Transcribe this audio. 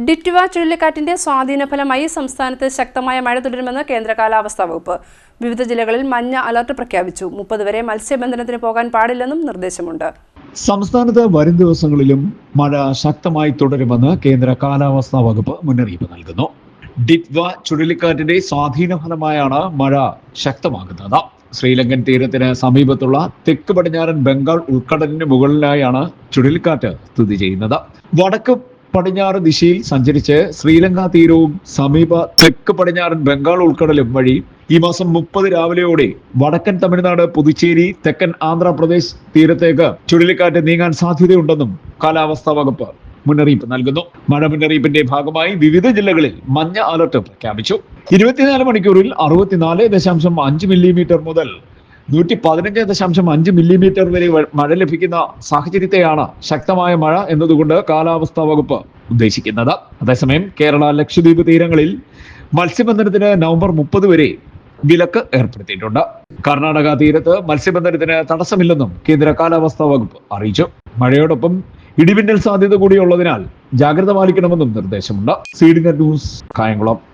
ഡിറ്റ്വ ചുഴലിക്കാറ്റിന്റെ സ്വാധീനഫലമായി സംസ്ഥാനത്ത് ശക്തമായ മഴ തുടരുമെന്ന് കേന്ദ്ര കാലാവസ്ഥാ വകുപ്പ്. വിവിധ ജില്ലകളിൽ മഞ്ഞ അലർട്ട് പ്രഖ്യാപിച്ചു. 30 വരെ മത്സ്യബന്ധനത്തിന് പോകാൻ പാടില്ലെന്നും നിർദ്ദേശമുണ്ട്. സംസ്ഥാനത്ത് വരും ദിവസങ്ങളിലും മഴ ശക്തമായി തുടരുമെന്ന് കേന്ദ്ര കാലാവസ്ഥാ വകുപ്പ് മുന്നറിയിപ്പ് നൽകുന്നു. ഡിറ്റ്വ ചുഴലിക്കാറ്റിന്റെ സ്വാധീനഫലമായാണ് മഴ ശക്തമാകുന്നത്. ശ്രീലങ്കൻ തീരത്തിന് സമീപത്തുള്ള തെക്ക് പടിഞ്ഞാറൻ ബംഗാൾ ഉൾക്കടലിന് മുകളിലായാണ് ചുഴലിക്കാറ്റ് സ്ഥിതി ചെയ്യുന്നത്. വടക്ക് പടിഞ്ഞാറ് ദിശയിൽ സഞ്ചരിച്ച് ശ്രീലങ്ക തീരവും സമീപ തെക്ക് പടിഞ്ഞാറൻ ബംഗാൾ ഉൾക്കടലും വഴി ഈ മാസം 30 രാവിലെയോടെ വടക്കൻ തമിഴ്നാട്, പുതുച്ചേരി, തെക്കൻ ആന്ധ്രാപ്രദേശ് തീരത്തേക്ക് ചുഴലിക്കാറ്റ് നീങ്ങാൻ സാധ്യതയുണ്ടെന്നും കാലാവസ്ഥാ വകുപ്പ് മുന്നറിയിപ്പ് നൽകുന്നു. മഴ മുന്നറിയിപ്പിന്റെ ഭാഗമായി വിവിധ ജില്ലകളിൽ മഞ്ഞ അലർട്ട് പ്രഖ്യാപിച്ചു. 24 മണിക്കൂറിൽ 64.5 മില്ലിമീറ്റർ മുതൽ 115.5 മില്ലിമീറ്റർ വരെ മഴ ലഭിക്കുന്ന സാഹചര്യത്തെയാണ് ശക്തമായ മഴ എന്നതുകൊണ്ട് കാലാവസ്ഥാ വകുപ്പ് ഉദ്ദേശിക്കുന്നത്. അതേസമയം കേരള, ലക്ഷദ്വീപ് തീരങ്ങളിൽ മത്സ്യബന്ധനത്തിന് നവംബർ 30 വരെ വിലക്ക് ഏർപ്പെടുത്തിയിട്ടുണ്ട്. കർണാടക തീരത്ത് മത്സ്യബന്ധനത്തിന് തടസ്സമില്ലെന്നും കേന്ദ്ര കാലാവസ്ഥാ വകുപ്പ് അറിയിച്ചു. മഴയോടൊപ്പം ഇടിമിന്നൽ സാധ്യത കൂടിയുള്ളതിനാൽ ജാഗ്രത പാലിക്കണമെന്നും നിർദ്ദേശമുണ്ട്. CDNet news, Kayamkulam.